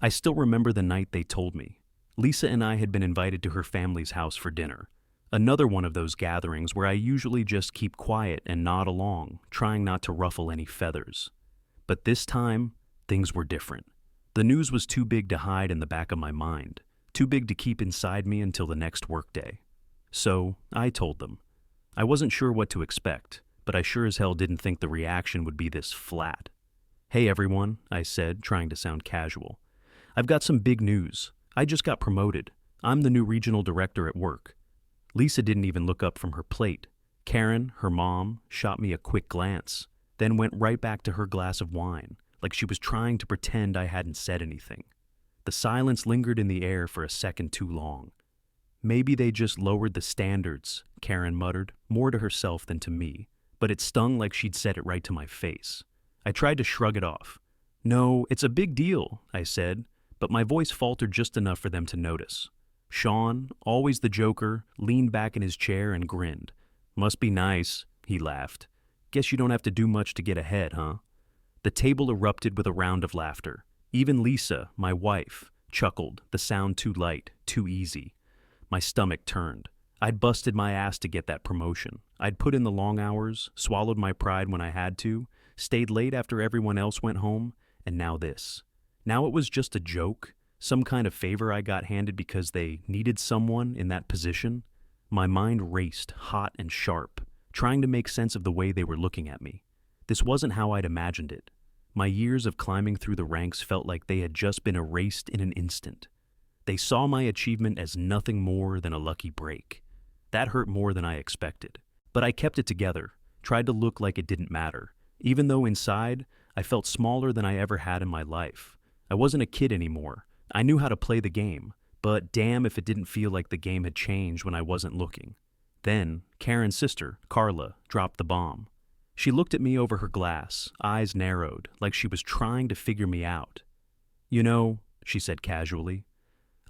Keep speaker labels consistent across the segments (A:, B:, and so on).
A: I still remember the night they told me. Lisa and I had been invited to her family's house for dinner. Another one of those gatherings where I usually just keep quiet and nod along, trying not to ruffle any feathers. But this time, things were different. The news was too big to hide in the back of my mind, too big to keep inside me until the next workday. So, I told them. I wasn't sure what to expect, but I sure as hell didn't think the reaction would be this flat. "Hey everyone," I said, trying to sound casual. "I've got some big news. I just got promoted. I'm the new regional director at work." Lisa didn't even look up from her plate. Karen, her mom, shot me a quick glance, then went right back to her glass of wine, like she was trying to pretend I hadn't said anything. The silence lingered in the air for a second too long. "Maybe they just lowered the standards," Karen muttered, more to herself than to me, but it stung like she'd said it right to my face. I tried to shrug it off. "No, it's a big deal," I said, but my voice faltered just enough for them to notice. Sean, always the joker, leaned back in his chair and grinned. "Must be nice," he laughed. "Guess you don't have to do much to get ahead, huh?" The table erupted with a round of laughter. Even Lisa, my wife, chuckled, the sound too light, too easy. My stomach turned. I'd busted my ass to get that promotion. I'd put in the long hours, swallowed my pride when I had to, stayed late after everyone else went home, and now this. Now it was just a joke, some kind of favor I got handed because they needed someone in that position. My mind raced, hot and sharp, trying to make sense of the way they were looking at me. This wasn't how I'd imagined it. My years of climbing through the ranks felt like they had just been erased in an instant. They saw my achievement as nothing more than a lucky break. That hurt more than I expected. But I kept it together, tried to look like it didn't matter, even though inside I felt smaller than I ever had in my life. I wasn't a kid anymore. I knew how to play the game, but damn if it didn't feel like the game had changed when I wasn't looking. Then, Karen's sister, Carla, dropped the bomb. She looked at me over her glass, eyes narrowed, like she was trying to figure me out. "You know," she said casually,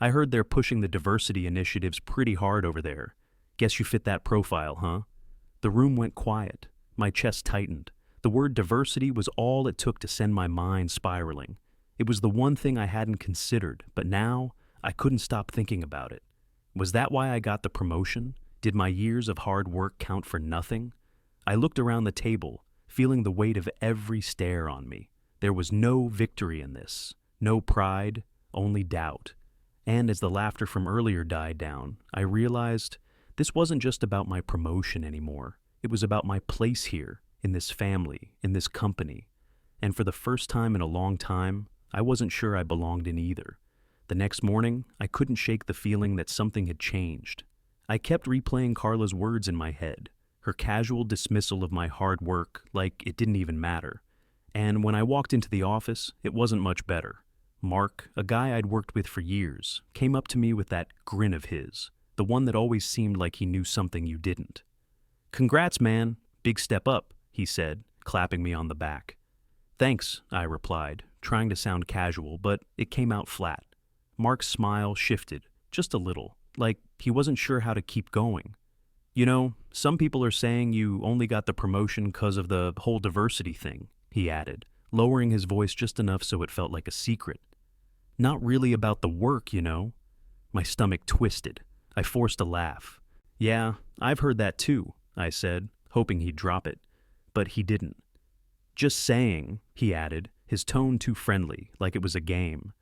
A: "I heard they're pushing the diversity initiatives pretty hard over there. Guess you fit that profile, huh?" The room went quiet. My chest tightened. The word diversity was all it took to send my mind spiraling. It was the one thing I hadn't considered, but now I couldn't stop thinking about it. Was that why I got the promotion? Did my years of hard work count for nothing? I looked around the table, feeling the weight of every stare on me. There was no victory in this, no pride, only doubt. And as the laughter from earlier died down, I realized this wasn't just about my promotion anymore. It was about my place here, in this family, in this company. And for the first time in a long time, I wasn't sure I belonged in either. The next morning, I couldn't shake the feeling that something had changed. I kept replaying Carla's words in my head, her casual dismissal of my hard work like it didn't even matter. And when I walked into the office, it wasn't much better. Mark, a guy I'd worked with for years, came up to me with that grin of his, the one that always seemed like he knew something you didn't. "Congrats, man. Big step up," he said, clapping me on the back. "Thanks," I replied, trying to sound casual, but it came out flat. Mark's smile shifted, just a little, like he wasn't sure how to keep going. "You know, some people are saying you only got the promotion 'cause of the whole diversity thing," he added, lowering his voice just enough so it felt like a secret. "Not really about the work, you know." My stomach twisted. I forced a laugh. "Yeah, I've heard that too," I said, hoping he'd drop it. But he didn't. "Just saying," he added, his tone too friendly, like it was a game.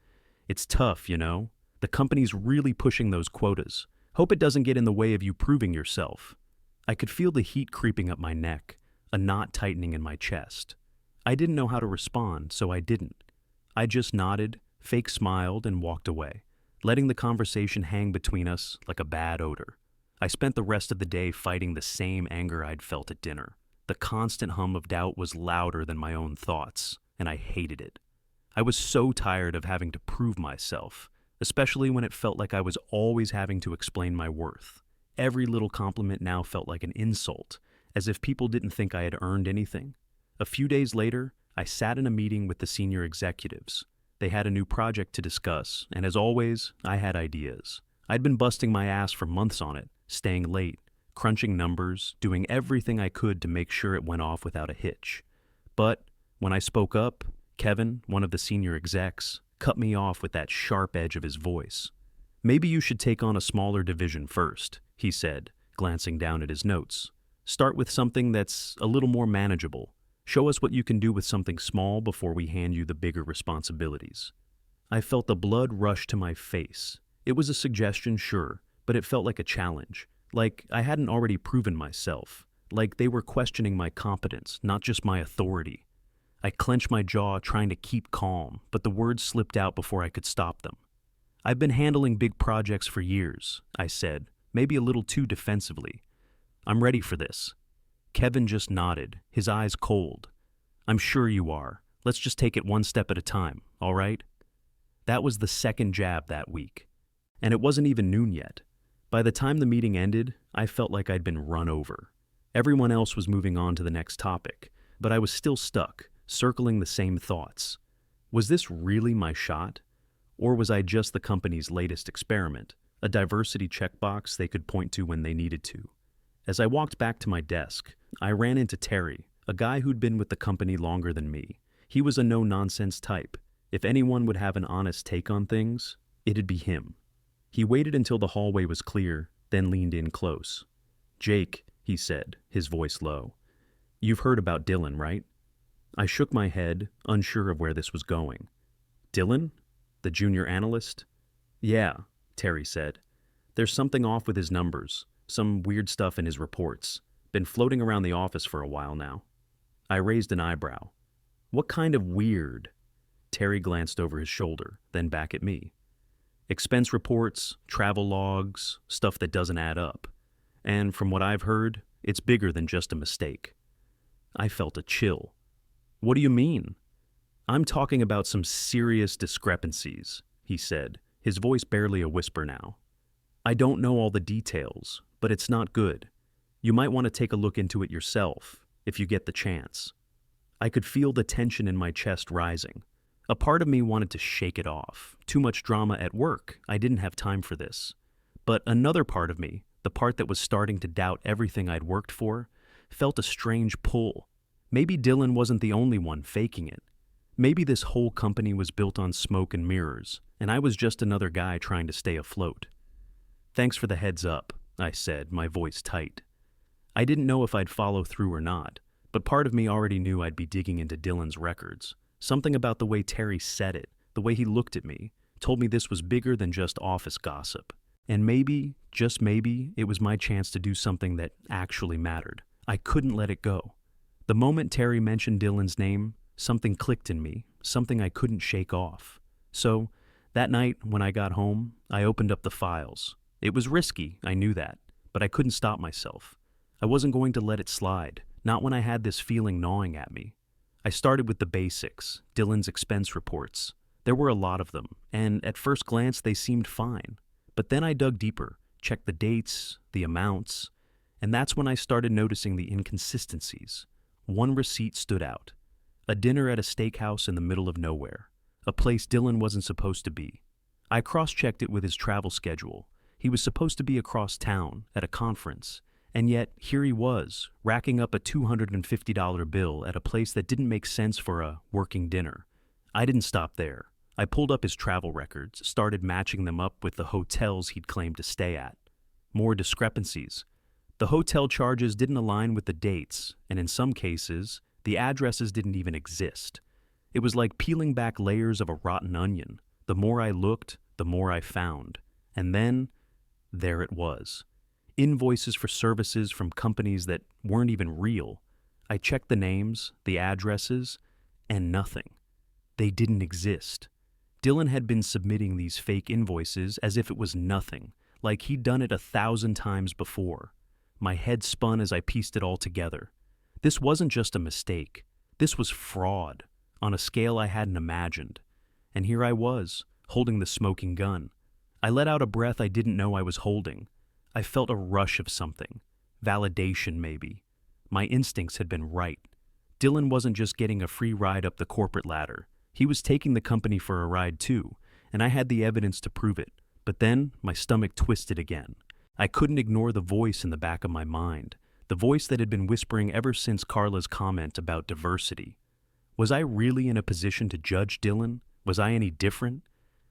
A: "It's tough, you know. The company's really pushing those quotas. Hope it doesn't get in the way of you proving yourself." I could feel the heat creeping up my neck, a knot tightening in my chest. I didn't know how to respond, so I didn't. I just nodded, fake smiled, and walked away, letting the conversation hang between us like a bad odor. I spent the rest of the day fighting the same anger I'd felt at dinner. The constant hum of doubt was louder than my own thoughts, and I hated it. I was so tired of having to prove myself, especially when it felt like I was always having to explain my worth. Every little compliment now felt like an insult, as if people didn't think I had earned anything. A few days later, I sat in a meeting with the senior executives. They had a new project to discuss, and as always, I had ideas. I'd been busting my ass for months on it, staying late, crunching numbers, doing everything I could to make sure it went off without a hitch. But when I spoke up, Kevin, one of the senior execs, cut me off with that sharp edge of his voice. "Maybe you should take on a smaller division first," he said, glancing down at his notes. "Start with something that's a little more manageable. Show us what you can do with something small before we hand you the bigger responsibilities." I felt the blood rush to my face. It was a suggestion, sure, but it felt like a challenge, like I hadn't already proven myself, like they were questioning my competence, not just my authority. I clenched my jaw, trying to keep calm, but the words slipped out before I could stop them. "I've been handling big projects for years," I said, maybe a little too defensively. "I'm ready for this." Kevin just nodded, his eyes cold. "I'm sure you are. Let's just take it one step at a time, all right?" That was the second jab that week. And it wasn't even noon yet. By the time the meeting ended, I felt like I'd been run over. Everyone else was moving on to the next topic, but I was still stuck, circling the same thoughts. Was this really my shot? Or was I just the company's latest experiment, a diversity checkbox they could point to when they needed to? As I walked back to my desk, I ran into Terry, a guy who'd been with the company longer than me. He was a no-nonsense type. If anyone would have an honest take on things, it'd be him. He waited until the hallway was clear, then leaned in close. "Jake," he said, his voice low. "You've heard about Dylan, right?" I shook my head, unsure of where this was going. "Dylan? The junior analyst?" "Yeah," Terry said. "There's something off with his numbers, some weird stuff in his reports. Been floating around the office for a while now." I raised an eyebrow. "What kind of weird?" Terry glanced over his shoulder, then back at me. "Expense reports, travel logs, stuff that doesn't add up. And from what I've heard, it's bigger than just a mistake." I felt a chill. "What do you mean?" "I'm talking about some serious discrepancies," he said, his voice barely a whisper now. "I don't know all the details, but it's not good. You might want to take a look into it yourself, if you get the chance." I could feel the tension in my chest rising. A part of me wanted to shake it off. Too much drama at work. I didn't have time for this. But another part of me, the part that was starting to doubt everything I'd worked for, felt a strange pull. Maybe Dylan wasn't the only one faking it. Maybe this whole company was built on smoke and mirrors, and I was just another guy trying to stay afloat. "Thanks for the heads up," I said, my voice tight. I didn't know if I'd follow through or not, but part of me already knew I'd be digging into Dylan's records. Something about the way Terry said it, the way he looked at me, told me this was bigger than just office gossip. And maybe, just maybe, it was my chance to do something that actually mattered. I couldn't let it go. The moment Terry mentioned Dylan's name, something clicked in me, something I couldn't shake off. So, that night, when I got home, I opened up the files. It was risky, I knew that, but I couldn't stop myself. I wasn't going to let it slide, not when I had this feeling gnawing at me. I started with the basics, Dylan's expense reports. There were a lot of them, and at first glance they seemed fine. But then I dug deeper, checked the dates, the amounts, and that's when I started noticing the inconsistencies. One receipt stood out. A dinner at a steakhouse in the middle of nowhere, a place Dylan wasn't supposed to be. I cross-checked it with his travel schedule. He was supposed to be across town, at a conference, and yet here he was, racking up a $250 bill at a place that didn't make sense for a working dinner. I didn't stop there. I pulled up his travel records, started matching them up with the hotels he'd claimed to stay at. More discrepancies. The hotel charges didn't align with the dates, and in some cases, the addresses didn't even exist. It was like peeling back layers of a rotten onion. The more I looked, the more I found. And then, there it was. Invoices for services from companies that weren't even real. I checked the names, the addresses, and nothing. They didn't exist. Dylan had been submitting these fake invoices as if it was nothing, like he'd done it 1,000 times before. My head spun as I pieced it all together. This wasn't just a mistake. This was fraud, on a scale I hadn't imagined. And here I was, holding the smoking gun. I let out a breath I didn't know I was holding. I felt a rush of something. Validation, maybe. My instincts had been right. Dylan wasn't just getting a free ride up the corporate ladder. He was taking the company for a ride too, and I had the evidence to prove it. But then, my stomach twisted again. I couldn't ignore the voice in the back of my mind, the voice that had been whispering ever since Carla's comment about diversity. Was I really in a position to judge Dylan? Was I any different?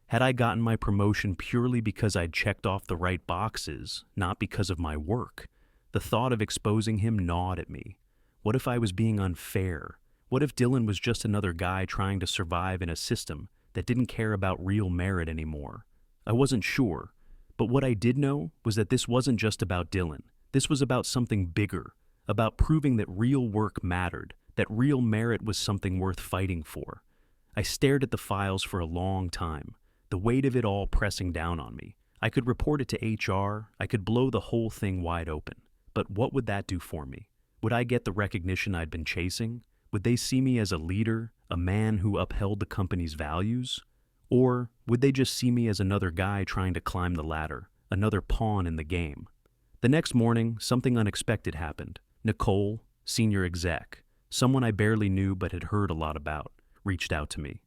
A: Had I gotten my promotion purely because I'd checked off the right boxes, not because of my work? The thought of exposing him gnawed at me. What if I was being unfair? What if Dylan was just another guy trying to survive in a system that didn't care about real merit anymore? I wasn't sure, but what I did know was that this wasn't just about Dylan. This was about something bigger, about proving that real work mattered, that real merit was something worth fighting for. I stared at the files for a long time, the weight of it all pressing down on me. I could report it to HR, I could blow the whole thing wide open. But what would that do for me? Would I get the recognition I'd been chasing? Would they see me as a leader, a man who upheld the company's values? Or would they just see me as another guy trying to climb the ladder, another pawn in the game? The next morning, something unexpected happened. Nicole, senior exec, someone I barely knew but had heard a lot about, reached out to me.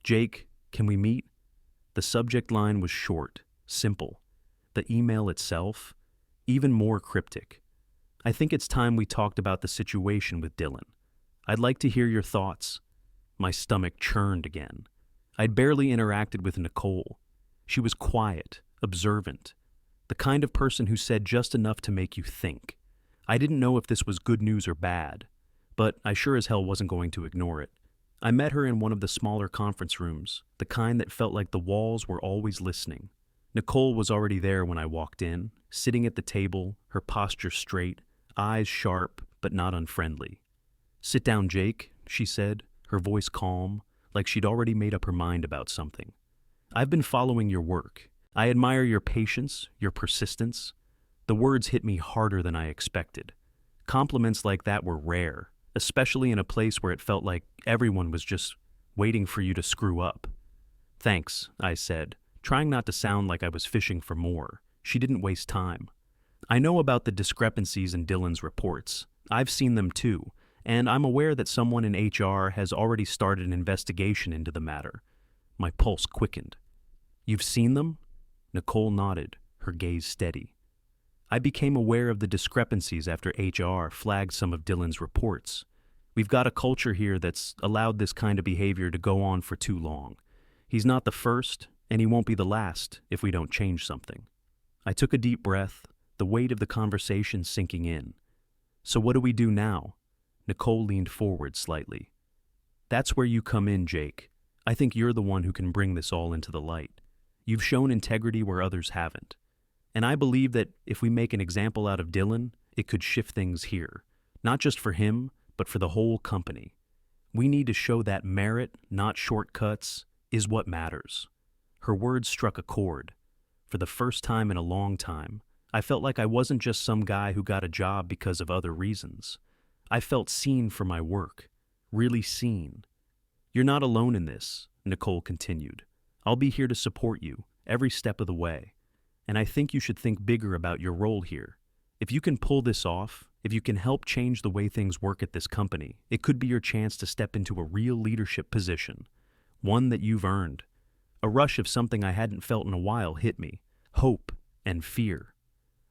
A: "Jake, can we meet?" The subject line was short, simple. The email itself, even more cryptic. "I think it's time we talked about the situation with Dylan. I'd like to hear your thoughts." My stomach churned again. I'd barely interacted with Nicole. She was quiet, observant, the kind of person who said just enough to make you think. I didn't know if this was good news or bad, but I sure as hell wasn't going to ignore it. I met her in one of the smaller conference rooms, the kind that felt like the walls were always listening. Nicole was already there when I walked in, sitting at the table, her posture straight, eyes sharp but not unfriendly. "Sit down, Jake," she said, her voice calm, like she'd already made up her mind about something. "I've been following your work. I admire your patience, your persistence." The words hit me harder than I expected. Compliments like that were rare, especially in a place where it felt like everyone was just waiting for you to screw up. "Thanks," I said, trying not to sound like I was fishing for more. She didn't waste time. "I know about the discrepancies in Dylan's reports. I've seen them too, and I'm aware that someone in HR has already started an investigation into the matter." My pulse quickened. "You've seen them?" Nicole nodded, her gaze steady. "I became aware of the discrepancies after HR flagged some of Dylan's reports. We've got a culture here that's allowed this kind of behavior to go on for too long. He's not the first, and he won't be the last if we don't change something." I took a deep breath, the weight of the conversation sinking in. "So what do we do now?" Nicole leaned forward slightly. "That's where you come in, Jake. I think you're the one who can bring this all into the light. You've shown integrity where others haven't. And I believe that if we make an example out of Dylan, it could shift things here. Not just for him, but for the whole company. We need to show that merit, not shortcuts, is what matters." Her words struck a chord. For the first time in a long time, I felt like I wasn't just some guy who got a job because of other reasons. I felt seen for my work, really seen. "You're not alone in this," Nicole continued. "I'll be here to support you, every step of the way. And I think you should think bigger about your role here. If you can pull this off, if you can help change the way things work at this company, it could be your chance to step into a real leadership position, one that you've earned." A rush of something I hadn't felt in a while hit me, hope and fear.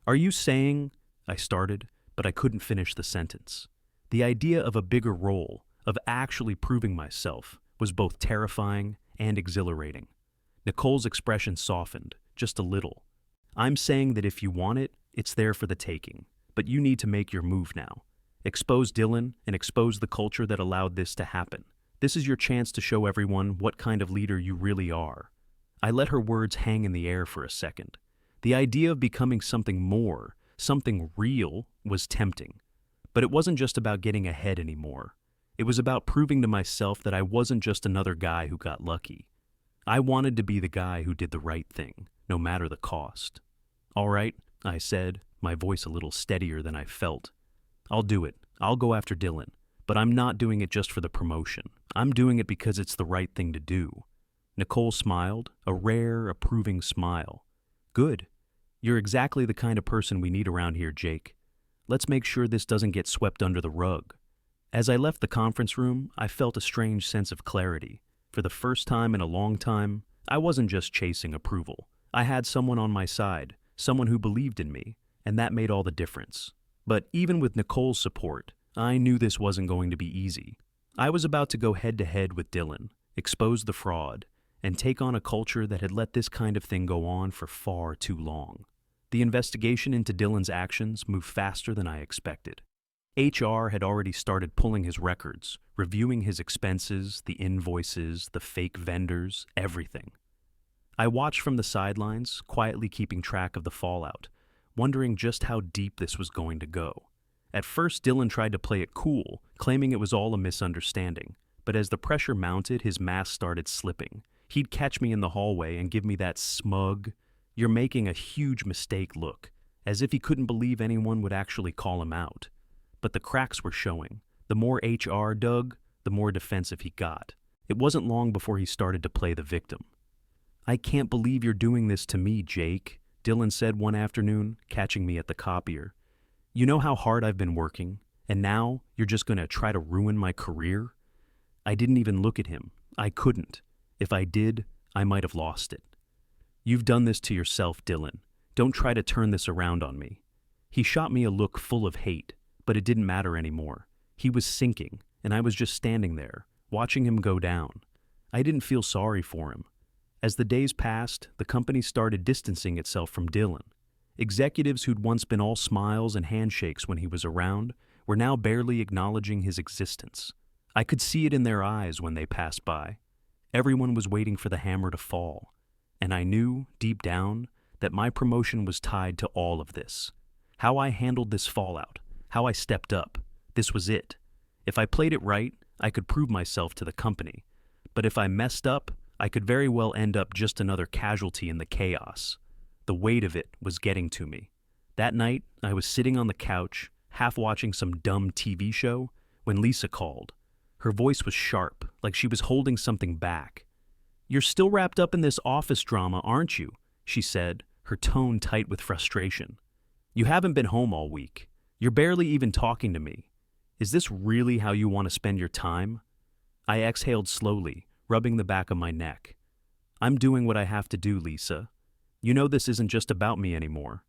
A: "Are you saying—" I started, but I couldn't finish the sentence. The idea of a bigger role, of actually proving myself, was both terrifying and exhilarating. Nicole's expression softened, just a little. "I'm saying that if you want it, it's there for the taking. But you need to make your move now. Expose Dylan and expose the culture that allowed this to happen. This is your chance to show everyone what kind of leader you really are." I let her words hang in the air for a second. The idea of becoming something more, something real, was tempting. But it wasn't just about getting ahead anymore. It was about proving to myself that I wasn't just another guy who got lucky. I wanted to be the guy who did the right thing, no matter the cost. "All right," I said, my voice a little steadier than I felt. "I'll do it. I'll go after Dylan. But I'm not doing it just for the promotion. I'm doing it because it's the right thing to do." Nicole smiled, a rare, approving smile. "Good. You're exactly the kind of person we need around here, Jake. Let's make sure this doesn't get swept under the rug." As I left the conference room, I felt a strange sense of clarity. For the first time in a long time, I wasn't just chasing approval. I had someone on my side, someone who believed in me, and that made all the difference. But even with Nicole's support, I knew this wasn't going to be easy. I was about to go head-to-head with Dylan, expose the fraud, and take on a culture that had let this kind of thing go on for far too long. The investigation into Dylan's actions moved faster than I expected. HR had already started pulling his records, reviewing his expenses, the invoices, the fake vendors, everything. I watched from the sidelines, quietly keeping track of the fallout, wondering just how deep this was going to go. At first, Dylan tried to play it cool, claiming it was all a misunderstanding, but as the pressure mounted, his mask started slipping. He'd catch me in the hallway and give me that smug, "You're making a huge mistake" look, as if he couldn't believe anyone would actually call him out. But the cracks were showing. The more HR dug, the more defensive he got. It wasn't long before he started to play the victim. "I can't believe you're doing this to me, Jake," Dylan said one afternoon, catching me at the copier. "You know how hard I've been working, and now you're just going to try to ruin my career?" I didn't even look at him. I couldn't. If I did, I might have lost it. "You've done this to yourself, Dylan. Don't try to turn this around on me." He shot me a look full of hate, but it didn't matter anymore. He was sinking, and I was just standing there, watching him go down. I didn't feel sorry for him. As the days passed, the company started distancing itself from Dylan. Executives who'd once been all smiles and handshakes when he was around were now barely acknowledging his existence. I could see it in their eyes when they passed by. Everyone was waiting for the hammer to fall, and I knew, deep down, that my promotion was tied to all of this. How I handled this fallout, how I stepped up, this was it. If I played it right, I could prove myself to the company. But if I messed up, I could very well end up just another casualty in the chaos. The weight of it was getting to me. That night, I was sitting on the couch, half watching some dumb TV show, when Lisa called. Her voice was sharp, like she was holding something back. "You're still wrapped up in this office drama, aren't you?" she said, her tone tight with frustration. "You haven't been home all week. You're barely even talking to me. Is this really how you want to spend your time?" I exhaled slowly, rubbing the back of my neck. "I'm doing what I have to do, Lisa. You know this isn't just about me anymore."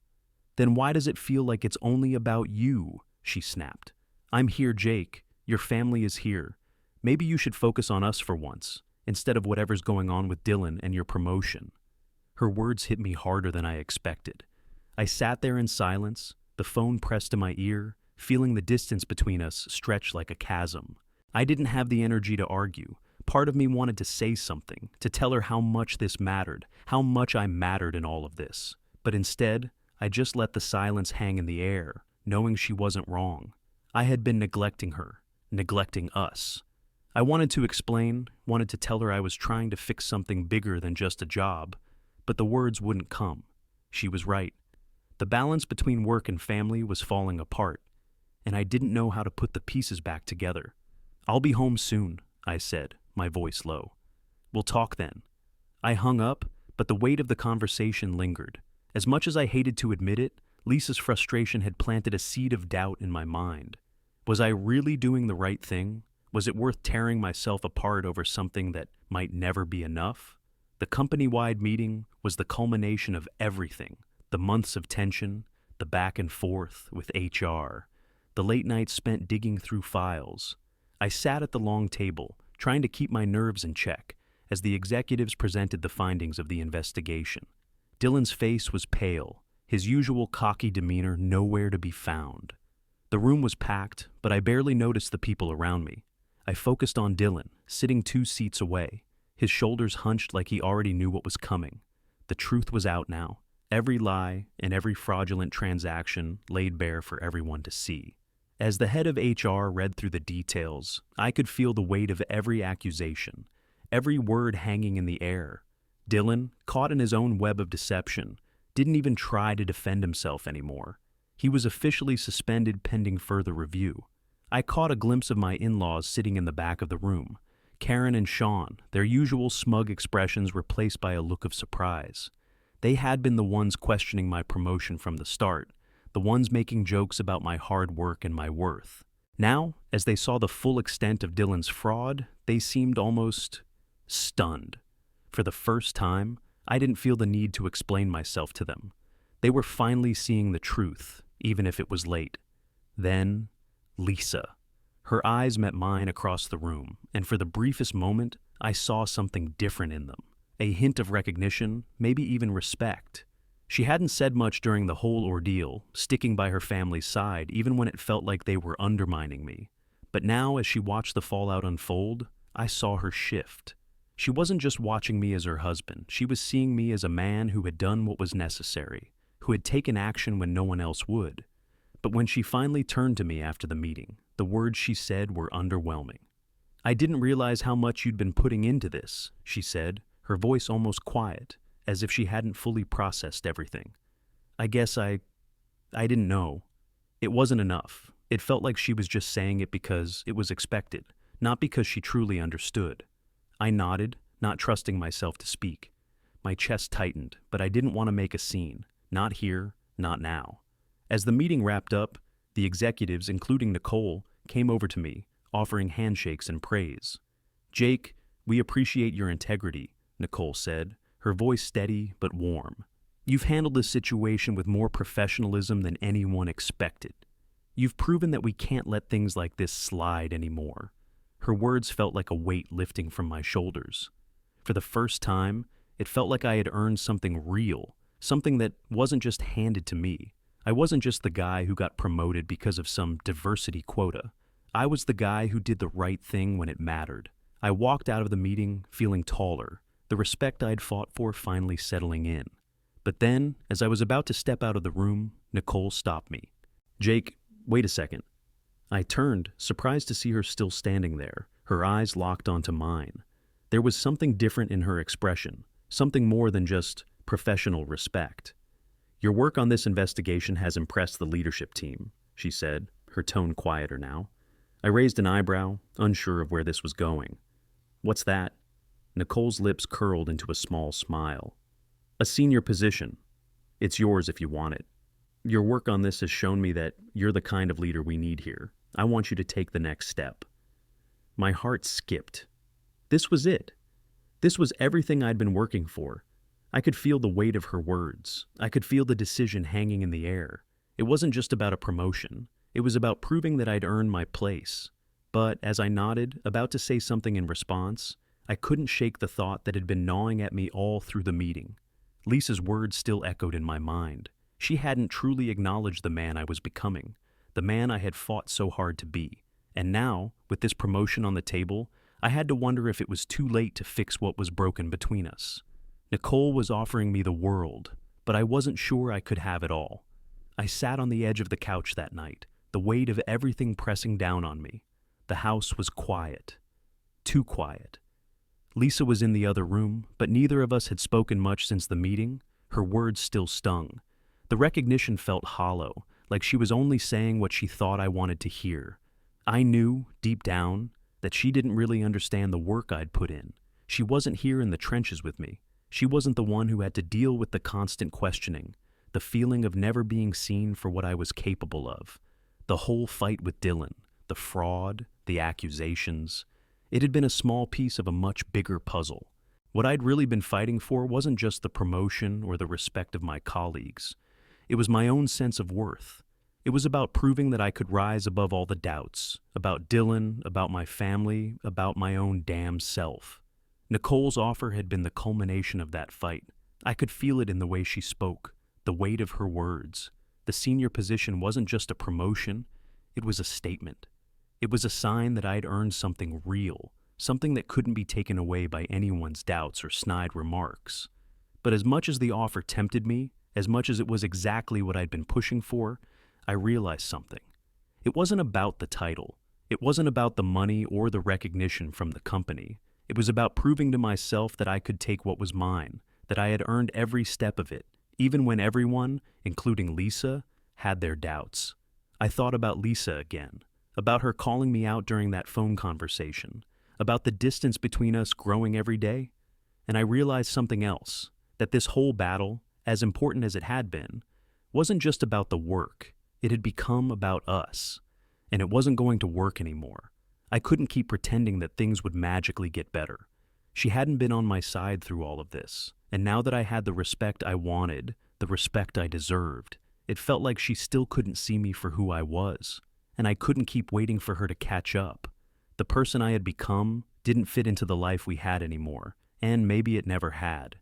A: "Then why does it feel like it's only about you?" she snapped. "I'm here, Jake. Your family is here. Maybe you should focus on us for once, instead of whatever's going on with Dylan and your promotion." Her words hit me harder than I expected. I sat there in silence, the phone pressed to my ear, feeling the distance between us stretch like a chasm. I didn't have the energy to argue. Part of me wanted to say something, to tell her how much this mattered, how much I mattered in all of this. But instead, I just let the silence hang in the air, knowing she wasn't wrong. I had been neglecting her, neglecting us. I wanted to explain, wanted to tell her I was trying to fix something bigger than just a job, but the words wouldn't come. She was right. The balance between work and family was falling apart, and I didn't know how to put the pieces back together. "I'll be home soon," I said, my voice low. "We'll talk then." I hung up, but the weight of the conversation lingered. As much as I hated to admit it, Lisa's frustration had planted a seed of doubt in my mind. Was I really doing the right thing? Was it worth tearing myself apart over something that might never be enough? The company-wide meeting was the culmination of everything. The months of tension, the back and forth with HR, the late nights spent digging through files. I sat at the long table, trying to keep my nerves in check, as the executives presented the findings of the investigation. Dylan's face was pale, his usual cocky demeanor nowhere to be found. The room was packed, but I barely noticed the people around me. I focused on Dylan, sitting 2 seats away, his shoulders hunched like he already knew what was coming. The truth was out now. Every lie and every fraudulent transaction laid bare for everyone to see. As the head of HR read through the details, I could feel the weight of every accusation, every word hanging in the air. Dylan, caught in his own web of deception, didn't even try to defend himself anymore. He was officially suspended pending further review. I caught a glimpse of my in-laws sitting in the back of the room. Karen and Sean, their usual smug expressions replaced by a look of surprise. They had been the ones questioning my promotion from the start, the ones making jokes about my hard work and my worth. Now, as they saw the full extent of Dylan's fraud, they seemed almost stunned. For the first time, I didn't feel the need to explain myself to them. They were finally seeing the truth, even if it was late. Then, Lisa. Her eyes met mine across the room, and for the briefest moment, I saw something different in them. a hint of recognition, maybe even respect. She hadn't said much during the whole ordeal, sticking by her family's side even when it felt like they were undermining me. But now, as she watched the fallout unfold, I saw her shift. She wasn't just watching me as her husband, she was seeing me as a man who had done what was necessary, who had taken action when no one else would. But when she finally turned to me after the meeting, the words she said were underwhelming. "I didn't realize how much you'd been putting into this," she said, her voice almost quiet, as if she hadn't fully processed everything. "I guess I didn't know. It wasn't enough." It felt like she was just saying it because it was expected, not because she truly understood. I nodded, not trusting myself to speak. My chest tightened, but I didn't want to make a scene. Not here, not now. As the meeting wrapped up, the executives, including Nicole, came over to me, offering handshakes and praise. "Jake, we appreciate your integrity," Nicole said, her voice steady but warm. "You've handled this situation with more professionalism than anyone expected. You've proven that we can't let things like this slide anymore." Her words felt like a weight lifting from my shoulders. For the first time, it felt like I had earned something real, something that wasn't just handed to me. I wasn't just the guy who got promoted because of some diversity quota. I was the guy who did the right thing when it mattered. I walked out of the meeting feeling taller, the respect I'd fought for finally settling in. But then, as I was about to step out of the room, Nicole stopped me. "Jake, wait a second." I turned, surprised to see her still standing there, her eyes locked onto mine. There was something different in her expression, something more than just professional respect. "Your work on this investigation has impressed the leadership team," she said, her tone quieter now. I raised an eyebrow, unsure of where this was going. "What's that?" Nicole's lips curled into a small smile. "A senior position. It's yours if you want it. Your work on this has shown me that you're the kind of leader we need here. I want you to take the next step." My heart skipped. This was it. This was everything I'd been working for. I could feel the weight of her words. I could feel the decision hanging in the air. It wasn't just about a promotion. It was about proving that I'd earned my place. But as I nodded, about to say something in response, I couldn't shake the thought that had been gnawing at me all through the meeting. Lisa's words still echoed in my mind. She hadn't truly acknowledged the man I was becoming, the man I had fought so hard to be. And now, with this promotion on the table, I had to wonder if it was too late to fix what was broken between us. Nicole was offering me the world, but I wasn't sure I could have it all. I sat on the edge of the couch that night, the weight of everything pressing down on me. The house was quiet. Too quiet. Lisa was in the other room, but neither of us had spoken much since the meeting. Her words still stung. The recognition felt hollow, like she was only saying what she thought I wanted to hear. I knew, deep down, that she didn't really understand the work I'd put in. She wasn't here in the trenches with me. She wasn't the one who had to deal with the constant questioning, the feeling of never being seen for what I was capable of. The whole fight with Dylan, the fraud, the accusations. It had been a small piece of a much bigger puzzle. What I'd really been fighting for wasn't just the promotion or the respect of my colleagues. It was my own sense of worth. It was about proving that I could rise above all the doubts, about Dylan, about my family, about my own damn self. Nicole's offer had been the culmination of that fight. I could feel it in the way she spoke, the weight of her words. The senior position wasn't just a promotion, it was a statement. It was a sign that I'd earned something real, something that couldn't be taken away by anyone's doubts or snide remarks. But as much as the offer tempted me, as much as it was exactly what I'd been pushing for, I realized something. It wasn't about the title. It wasn't about the money or the recognition from the company. It was about proving to myself that I could take what was mine, that I had earned every step of it, even when everyone, including Lisa, had their doubts. I thought about Lisa again, about her calling me out during that phone conversation, about the distance between us growing every day, and I realized something else, that this whole battle, as important as it had been, wasn't just about the work. It had become about us, and it wasn't going to work anymore. I couldn't keep pretending that things would magically get better. She hadn't been on my side through all of this, and now that I had the respect I wanted, the respect I deserved, it felt like she still couldn't see me for who I was, and I couldn't keep waiting for her to catch up. The person I had become didn't fit into the life we had anymore, and maybe it never had.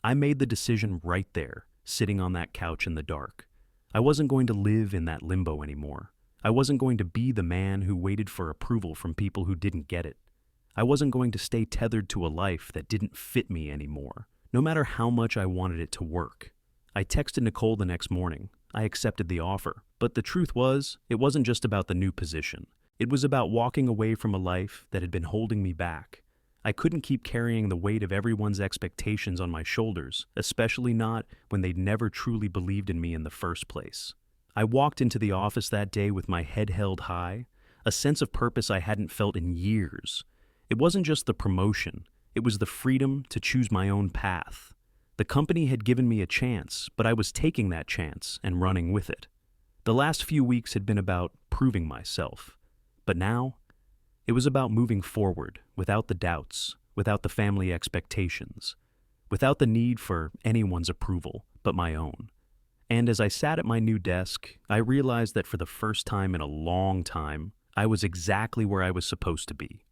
A: I made the decision right there, sitting on that couch in the dark. I wasn't going to live in that limbo anymore. I wasn't going to be the man who waited for approval from people who didn't get it. I wasn't going to stay tethered to a life that didn't fit me anymore, no matter how much I wanted it to work. I texted Nicole the next morning. I accepted the offer. But the truth was, it wasn't just about the new position. It was about walking away from a life that had been holding me back. I couldn't keep carrying the weight of everyone's expectations on my shoulders, especially not when they'd never truly believed in me in the first place. I walked into the office that day with my head held high, a sense of purpose I hadn't felt in years. It wasn't just the promotion, it was the freedom to choose my own path. The company had given me a chance, but I was taking that chance and running with it. The last few weeks had been about proving myself, but now, it was about moving forward without the doubts, without the family expectations, without the need for anyone's approval but my own. And as I sat at my new desk, I realized that for the first time in a long time, I was exactly where I was supposed to be.